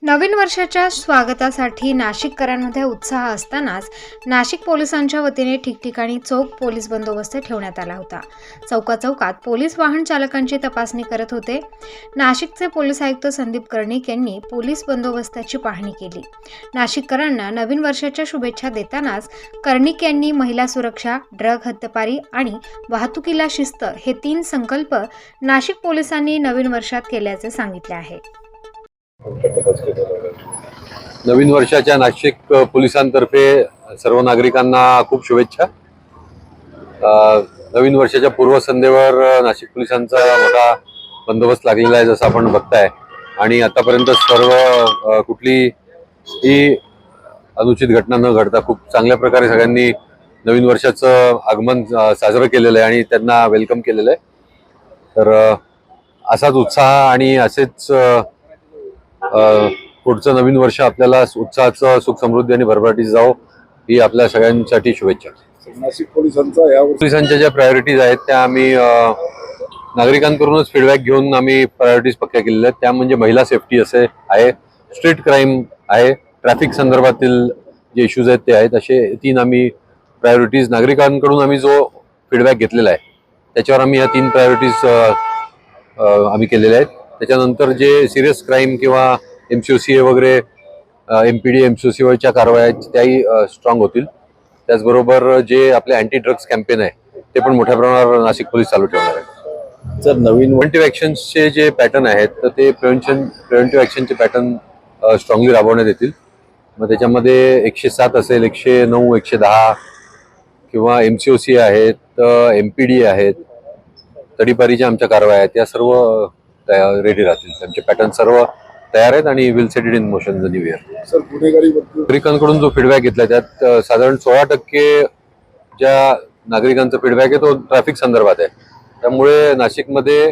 नवीन वर्षाच्या स्वागतासाठी नाशिककरांमध्ये उत्साह असतानाच नाशिक पोलिसांच्या वतीने ठिकठिकाणी चोख पोलीस बंदोबस्त ठेवण्यात आला होता। चौकाचौकात पोलीस वाहन चालकांची तपासणी करत होते। नाशिकचे पोलीस आयुक्त संदीप कर्णिक यांनी पोलीस बंदोबस्ताची पाहणी केली। नाशिककरांना नवीन वर्षाच्या शुभेच्छा देतानाच कर्णिक यांनी महिला सुरक्षा, ड्रग हद्दपारी आणि वाहतुकीला शिस्त हे 3 संकल्प नाशिक पोलिसांनी नवीन वर्षात केल्याचे सांगितले आहे। नवीन वर्षाच्या नाशिक पोलिसांतर्फे सर्व नागरिकांना खूप शुभेच्छा। नवीन वर्षाच्या पूर्वसंध्येवर नाशिक पोलिसांचा मोठा बंदोबस्त लागलेला आहे, जसं आपण बघताय। आणि आतापर्यंत सर्व कुठलीही अनुचित घटना न घडता खूप चांगल्या प्रकारे सगळ्यांनी नवीन वर्षाचं आगमन साजरं केलेलं आहे आणि त्यांना वेलकम केलेलं आहे। तर असाच उत्साह आणि असेच पुढचं नवीन वर्ष आपल्याला उत्साहाचं, सुख समृद्धी आणि भरभराटीचं जावो ही आपल्या सगळ्यांसाठी शुभेच्छा। नाशिक पोलिसांच्या ज्या प्रायोरिटीज आहेत त्या आम्ही नागरिकांकडूनच फीडबॅक घेऊन आम्ही प्रायोरिटीज पक्क्या केलेल्या आहेत। त्या म्हणजे महिला सेफ्टी असे आहे, स्ट्रीट क्राईम आहे, ट्रॅफिक संदर्भातील जे इश्यूज आहेत ते आहेत। असे 3 आम्ही प्रायोरिटीज नागरिकांकडून आम्ही जो फीडबॅक घेतलेला आहे त्याच्यावर आम्ही या 3 प्रायोरिटीज आम्ही केलेल्या आहेत। त्याच्यानंतर जे सिरियस क्राईम किंवा MCOCA वगैरे MPD MCOCA कारवाया त्याही स्ट्रॉंग होतील। त्याचबरोबर जे आपले अँटी ड्रग्स कॅम्पेन आहे ते पण मोठ्या प्रमाणावर नाशिक पोलीस चालू ठेवणार आहेत। जर नवीन प्रिव्हेंटिव्ह ॲक्शन्सचे जे पॅटर्न आहेत तर ते प्रिव्हेंटिव्ह ॲक्शनचे पॅटर्न स्ट्रॉंगली राबवण्यात येतील। मग त्याच्यामध्ये 107 असेल, 109, 110 किंवा MCOCA आहेत, MPD आहेत, तडीपारीच्या आमच्या कारवाया आहेत, या सर्व रेडी राहतील। त्यांचे पॅटर्न सर्व तयार आहेत आणि will set it in motion the new year. Sir नागरिकांकडून जो फीडबॅक घेतला त्यात साधारण 16% ज्या नागरिकांचा फीडबॅक आहे तो ट्रॅफिक संदर्भात आहे। त्यामुळे नाशिकमध्ये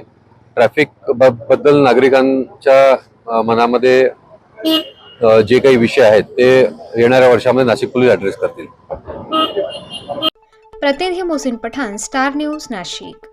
ट्रॅफिक बद्दल नागरिकांच्या मनामध्ये जे काही विषय आहेत ते येणाऱ्या वर्षामध्ये नाशिक पोलीस ॲड्रेस करतील। प्रतिनिधी मोहसिन पठाण, स्टार न्यूज, नाशिक।